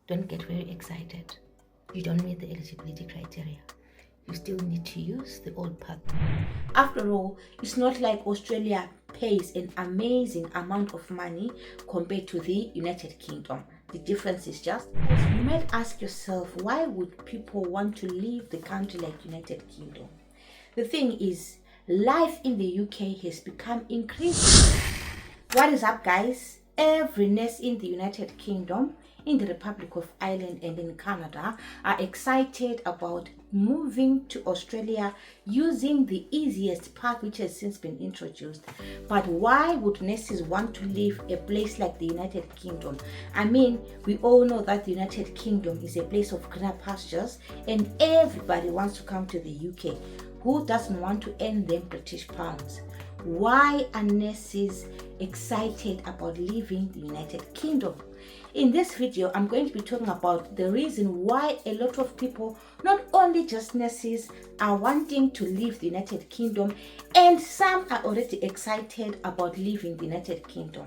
Don't get very excited. You don't meet the eligibility criteria. You still need to use the old path. After all, it's not like Australia pays an amazing amount of money compared to the United Kingdom. The difference is just, you might ask yourself, why would people want to leave the country like United Kingdom? The thing is, life in the UK has become increasing. What is up, guys? Every nurse in the United Kingdom, in the Republic of Ireland and in Canada are excited about moving to Australia using the easiest path which has since been introduced. But why would nurses want to leave a place like the United Kingdom? I mean, we all know that the United Kingdom is a place of greener pastures and everybody wants to come to the UK. Who doesn't want to earn them British pounds? Why are nurses excited about leaving the United Kingdom? In this video, I'm going to be talking about the reason why a lot of people, not only just nurses, are wanting to leave the United Kingdom, and some are already excited about leaving the United Kingdom.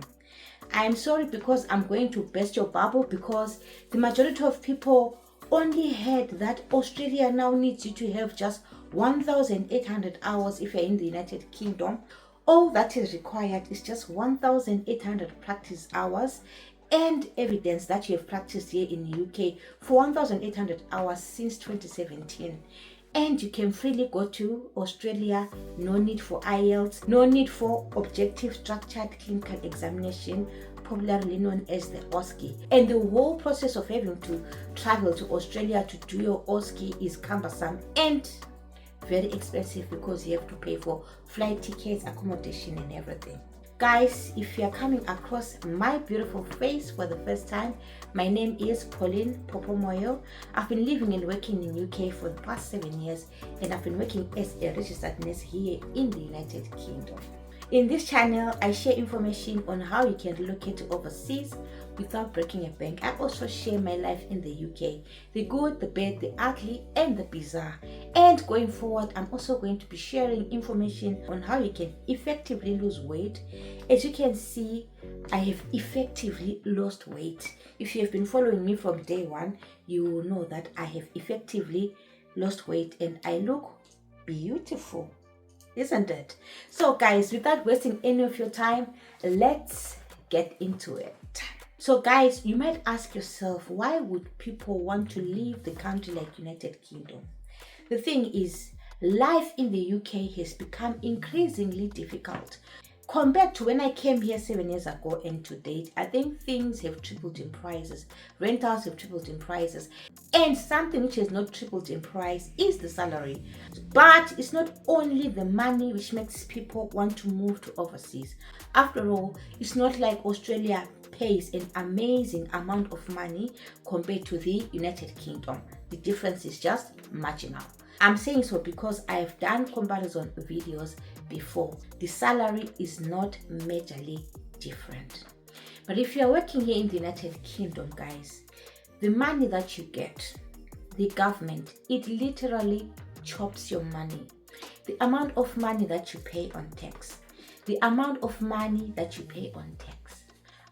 I am sorry because I'm going to burst your bubble, because the majority of people only heard that Australia now needs you to have just 1,800 hours if you're in the United Kingdom. All that is required is just 1,800 practice hours and evidence that you have practiced here in the UK for 1,800 hours since 2017. And you can freely go to Australia, no need for IELTS, no need for objective structured clinical examination, popularly known as the OSCE. And the whole process of having to travel to Australia to do your OSCE is cumbersome and very expensive because you have to pay for flight tickets, accommodation and everything. Guys, if you are coming across my beautiful face for the first time, my name is Pauline Popomoyo. I've been living and working in UK for the past 7 years, and I've been working as a registered nurse here in the United Kingdom. In this channel, I share information on how you can relocate to overseas without breaking a bank. I also share my life in the UK, the good, the bad, the ugly, and the bizarre. And going forward, I'm also going to be sharing information on how you can effectively lose weight. As you can see, I have effectively lost weight. If you have been following me from day one, you will know that I have effectively lost weight and I look beautiful, isn't it? So guys, without wasting any of your time, let's get into it. So guys, you might ask yourself, why would people want to leave the country like United Kingdom? The thing is, life in the UK has become increasingly difficult. Compared to when I came here 7 years ago and to date, I think things have tripled in prices. Rentals have tripled in prices. And something which has not tripled in price is the salary. But it's not only the money which makes people want to move to overseas. After all, it's not like Australia pays an amazing amount of money compared to the United Kingdom. The difference is just marginal. I'm saying so because I've done comparison videos before. The salary is not majorly different. But if you're working here in the United Kingdom, guys, the money that you get, the government, it literally chops your money. The amount of money that you pay on tax, the amount of money that you pay on tax.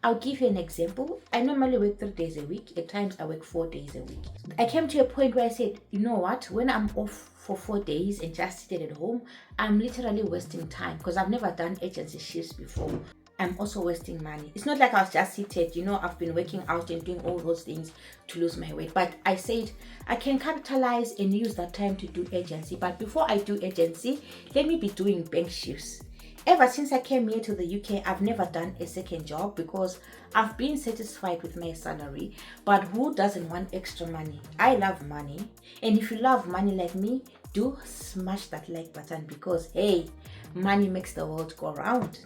I'll give you an example. I normally work 3 days a week. At times I work 4 days a week. I came to a point where I said, you know what? When I'm off for 4 days and just sit at home, I'm literally wasting time because I've never done agency shifts before. I'm also wasting money. It's not like I was just seated, I've been working out and doing all those things to lose my weight. But I said I can capitalize and use that time to do agency. But before I do agency, let me be doing bank shifts. Ever since I came here to the UK, I've never done a second job because I've been satisfied with my salary. But who doesn't want extra money? I love money. And if you love money like me, do smash that like button because, hey, money makes the world go round.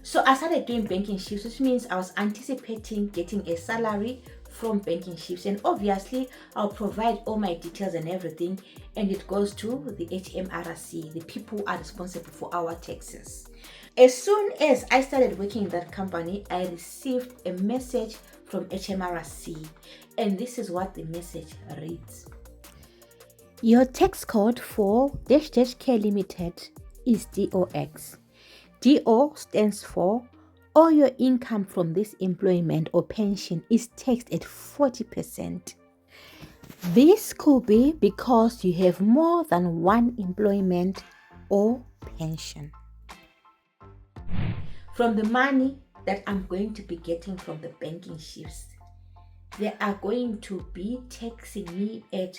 So I started doing banking shifts, which means I was anticipating getting a salary from banking shifts, and obviously I'll provide all my details and everything, and it goes to the HMRC, the people who are responsible for our taxes. As soon as I started working in that company, I received a message from HMRC, and this is what the message reads. Your tax code for -- Care Limited is DOX. DO stands for all your income from this employment or pension is taxed at 40%. This could be because you have more than one employment or pension. From the money that I'm going to be getting from the banking shifts, they are going to be taxing me at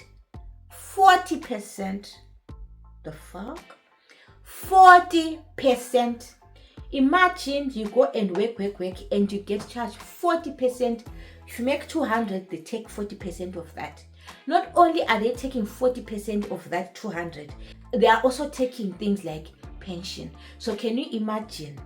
40%. The fuck? 40%. Imagine you go and work and you get charged 40%. If you make 200, they take 40% of that. Not only are they taking 40% of that 200, they are also taking things like pension. So can you imagine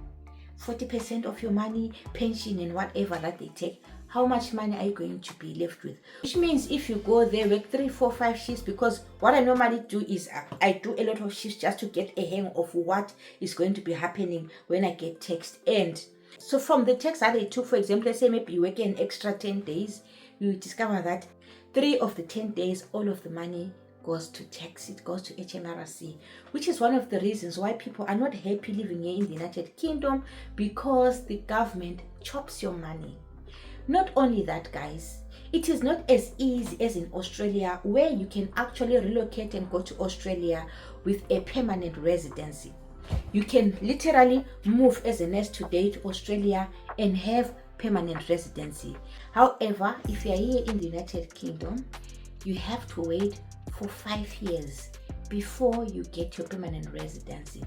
40% of your money, pension and whatever that they take? How much money are you going to be left with? Which means if you go there, work 3, 4, 5 shifts, because what I normally do is I do a lot of shifts just to get a hang of what is going to be happening when I get taxed. And so from the tax that they took, for example, let's say maybe you work an extra 10 days, you discover that 3 of the 10 days, all of the money goes to tax, it goes to HMRC, which is one of the reasons why people are not happy living here in the United Kingdom, because the government chops your money. Not only that, guys, it is not as easy as in Australia, where you can actually relocate and go to Australia with a permanent residency. You can literally move as a nurse today to Australia and have permanent residency. However, if you are here in the United Kingdom, you have to wait for 5 years before you get your permanent residency.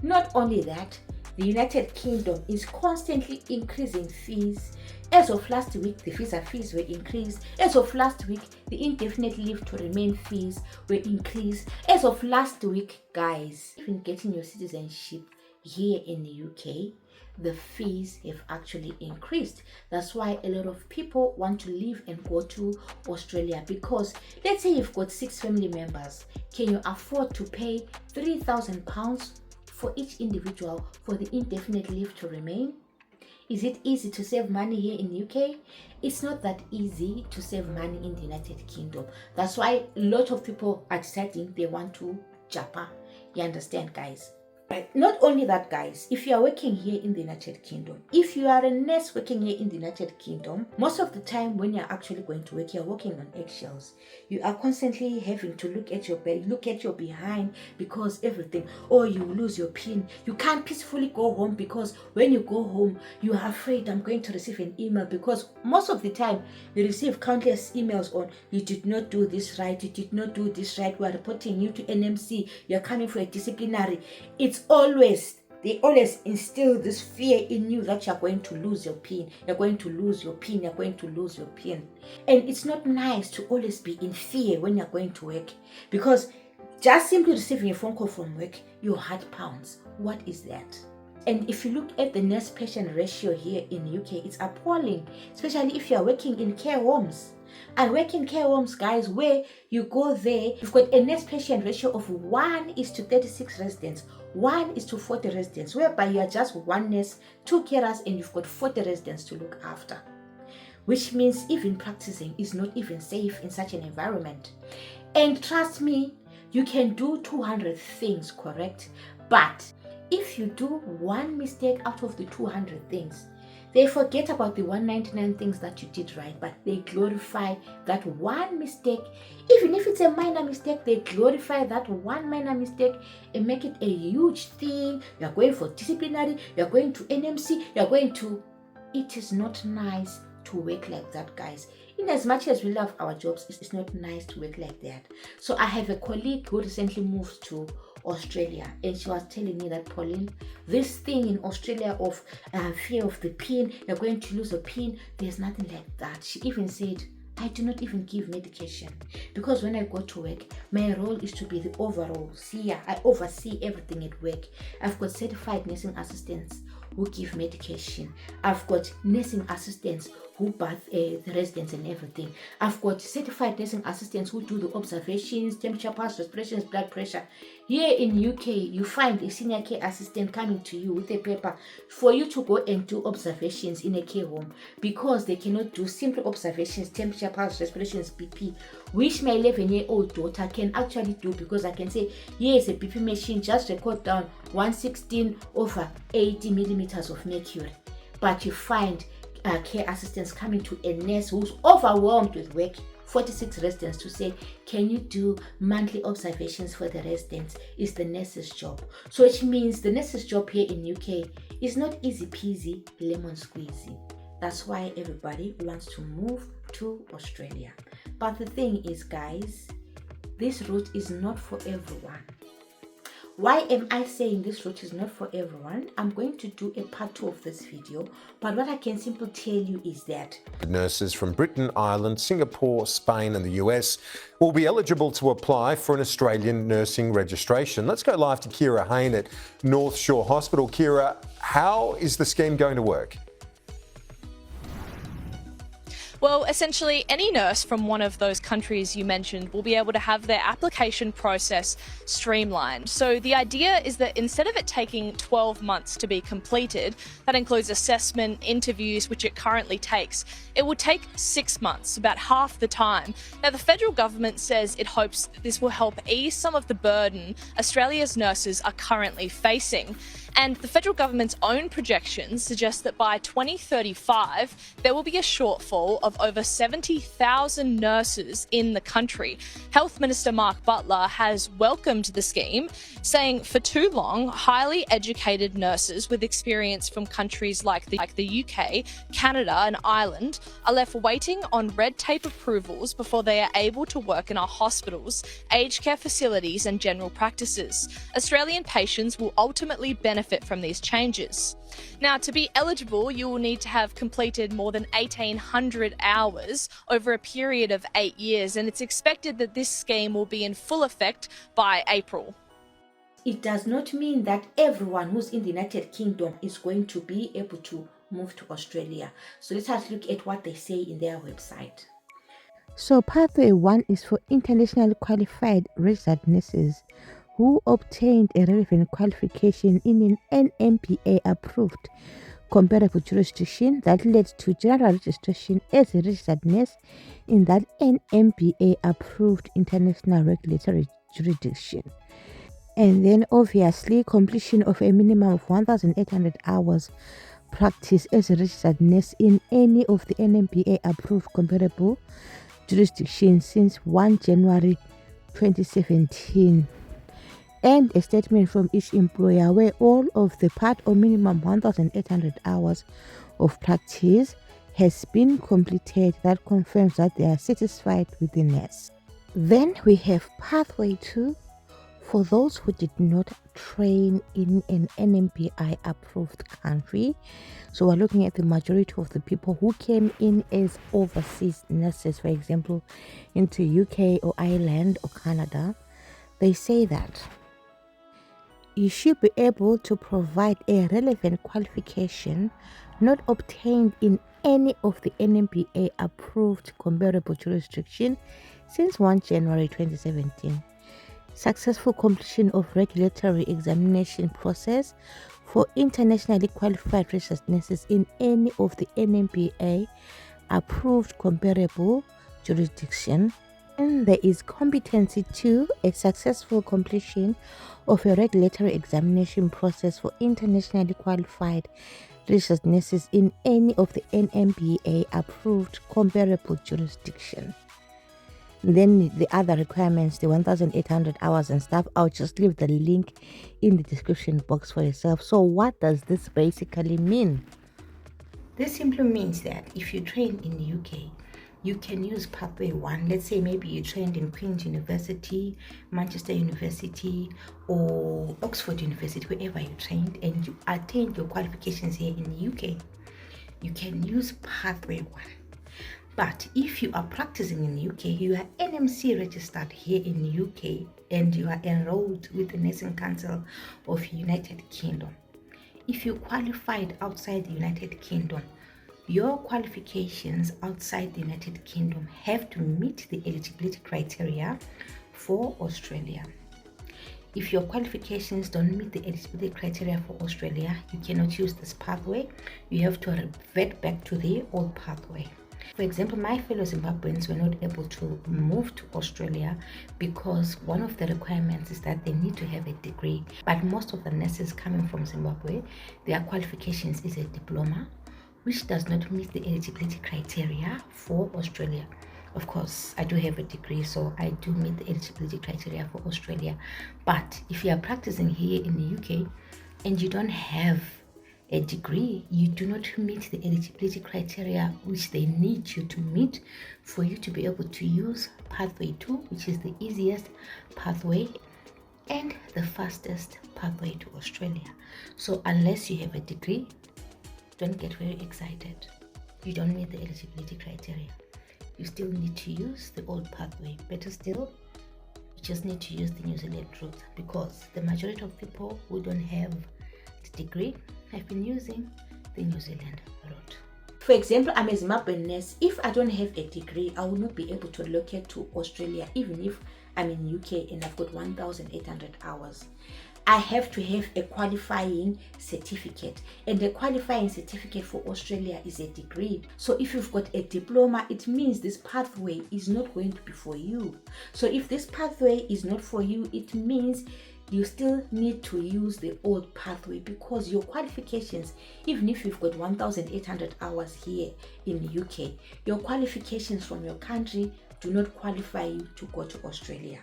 Not only that, the United Kingdom is constantly increasing fees. As of last week, the visa fees were increased. As of last week, the indefinite leave to remain fees were increased. As of last week, guys, even getting your citizenship here in the UK, the fees have actually increased. That's why a lot of people want to leave and go to Australia, because let's say you've got 6 family members. Can you afford to pay £3,000 for each individual for the indefinite leave to remain? Is it easy to save money here in the UK? It's not that easy to save money in the United Kingdom. That's why a lot of people are deciding they want to japa. You understand, guys? Right. Not only that, guys, if you are working here in the United Kingdom, if you are a nurse working here in the United Kingdom, most of the time when you're actually going to work, you're working on eggshells. You are constantly having to look at your belly, look at your behind, because everything, or you lose your pin. You can't peacefully go home, because when you go home, you are afraid I'm going to receive an email, because most of the time you receive countless emails on, you did not do this right, you did not do this right, we are reporting you to NMC, you're coming for a disciplinary. They always instill this fear in you that you're going to lose your pin, you're going to lose your pin, you're going to lose your pin. And it's not nice to always be in fear when you're going to work, because just simply receiving a phone call from work, your heart pounds. What is that? And if you look at the nurse-patient ratio here in the UK, it's appalling, especially if you're working in care homes. And working care homes, guys, where you go there, you've got a nurse-patient ratio of 1:36 residents, 1:40 residents, whereby you are just one nurse, 2 carers, and you've got 40 residents to look after. Which means even practicing is not even safe in such an environment. And trust me, you can do 200 things correct, but if you do one mistake out of the 200 things, they forget about the 199 things that you did right, but they glorify that one mistake. Even if it's a minor mistake, they glorify that one minor mistake and make it a huge thing. You're going for disciplinary, you're going to NMC, you're going to... It is not nice to work like that, guys. In as much as we love our jobs, it's not nice to work like that. So I have a colleague who recently moved to Australia, and she was telling me that, Pauline, this thing in Australia of fear of the pin, you're going to lose a pin, there's nothing like that. She even said, I do not even give medication, because when I go to work, my role is to be the overall seer. I oversee everything at work. I've got certified nursing assistants who give medication. I've got nursing assistants who bath the residents and everything. I've got certified nursing assistants who do the observations, temperature, pulse, respirations, blood pressure. Here in UK, you find a senior care assistant coming to you with a paper for you to go and do observations in a care home, because they cannot do simple observations, temperature, pulse, respirations, BP, which my 11-year-old daughter can actually do, because I can say, here's a BP machine, just record down 116/80 millimeters of mercury. but you find care assistants coming to a nurse who's overwhelmed with work, 46 residents, to say, can you do monthly observations for the residents? It's the nurse's job. So it means the nurse's job here in UK is not easy peasy lemon squeezy. That's why everybody wants to move to Australia. But the thing is, guys, this route is not for everyone. Why am I saying this route is not for everyone? I'm going to do a part 2 of this video, but what I can simply tell you is that nurses from Britain, Ireland, Singapore, Spain and the US will be eligible to apply for an Australian nursing registration. Let's go live to Kira Hain at North Shore Hospital. Kira, how is the scheme going to work? Well, essentially, any nurse from one of those countries you mentioned will be able to have their application process streamlined. So the idea is that instead of it taking 12 months to be completed, that includes assessment, interviews, which it currently takes, it will take 6 months, about half the time. Now, the federal government says it hopes that this will help ease some of the burden Australia's nurses are currently facing. And the federal government's own projections suggest that by 2035, there will be a shortfall of over 70,000 nurses in the country. Health Minister Mark Butler has welcomed the scheme, saying for too long, highly educated nurses with experience from countries like the UK, Canada and Ireland are left waiting on red tape approvals before they are able to work in our hospitals, aged care facilities and general practices. Australian patients will ultimately benefit from these changes. Now, to be eligible, you will need to have completed more than 1,800 hours over a period of 8 years, and it's expected that this scheme will be in full effect by April. it does not mean that everyone who's in the United Kingdom is going to be able to move to Australia. So let us look at what they say in their website. So pathway 1 is for internationally qualified registered nurses who obtained a relevant qualification in an NMPA approved comparable jurisdiction that led to general registration as a registered nurse in that NMPA approved international regulatory jurisdiction. And then obviously completion of a minimum of 1,800 hours practice as a registered nurse in any of the NMPA approved comparable jurisdictions since 1 January 2017. And a statement from each employer where all of the part or minimum 1,800 hours of practice has been completed that confirms that they are satisfied with the nurse. Then we have pathway 2 for those who did not train in an NMPI approved country. So we're looking at the majority of the people who came in as overseas nurses, for example, into UK or Ireland or Canada. They say that you should be able to provide a relevant qualification not obtained in any of the NMPA approved comparable jurisdiction since 1 January 2017. Successful completion of regulatory examination process for internationally qualified registered nurses in any of the NMPA approved comparable jurisdiction. And there is competency 2, a successful completion of a regulatory examination process for internationally qualified registered nurses in any of the NMPA approved comparable jurisdiction. Then the other requirements, the 1,800 hours and stuff, I'll just leave the link in the description box for yourself. So what does this basically mean? This simply means that if you train in the UK, you can use pathway 1. Let's say maybe you trained in Queen's University, Manchester University or Oxford University, wherever you trained, and you attained your qualifications here in the UK, you can use pathway 1. But if you are practicing in the UK, you are NMC registered here in the UK and you are enrolled with the Nursing Council of United Kingdom. If you qualified outside the United Kingdom, your qualifications outside the United Kingdom have to meet the eligibility criteria for Australia. If your qualifications don't meet the eligibility criteria for Australia, you cannot use this pathway. You have to revert back to the old pathway. For example, my fellow Zimbabweans were not able to move to Australia because one of the requirements is that they need to have a degree. But most of the nurses coming from Zimbabwe, their qualifications is a diploma which does not meet the eligibility criteria for Australia. Of course, I do have a degree, so I do meet the eligibility criteria for Australia. But if you are practicing here in the UK and you don't have a degree, you do not meet the eligibility criteria which they need you to meet for you to be able to use pathway 2, which is the easiest pathway and the fastest pathway to Australia. So unless you have a degree, don't get very excited. You don't meet the eligibility criteria. You still need to use the old pathway. Better still, you just need to use the New Zealand route, because the majority of people who don't have the degree have been using the New Zealand route. For example, I'm a Zimbabwean nurse. If I don't have a degree, I will not be able to relocate to Australia, even if I'm in UK and I've got 1,800 hours. I have to have a qualifying certificate, and the qualifying certificate for Australia is a degree. So if you've got a diploma, it means this pathway is not going to be for you. So if this pathway is not for you, it means you still need to use the old pathway, because your qualifications, even if you've got 1,800 hours here in the UK, your qualifications from your country do not qualify you to go to Australia.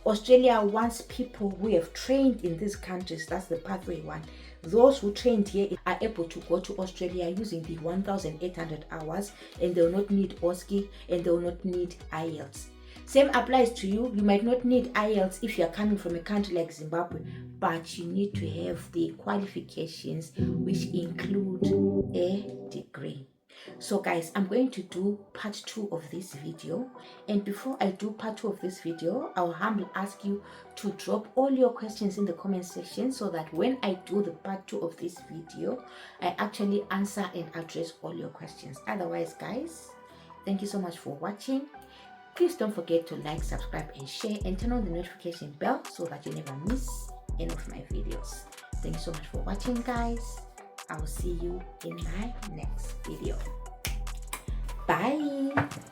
Australia wants people who have trained in these countries. That's the pathway one. Those who trained here are able to go to Australia using the 1,800 hours, and they will not need OSCE and they will not need IELTS. Same applies to you. You might not need IELTS if you are coming from a country like Zimbabwe, but you need to have the qualifications which include a degree. So guys, I'm going to do part 2 of this video, and before I do part 2 of this video, I'll humbly ask you to drop all your questions in the comment section, so that when I do the part 2 of this video, I actually answer and address all your questions. Otherwise guys, thank you so much for watching. Please don't forget to like, subscribe and share, and turn on the notification bell so that you never miss any of my videos. Thank you so much for watching guys. I will see you in my next video. Bye.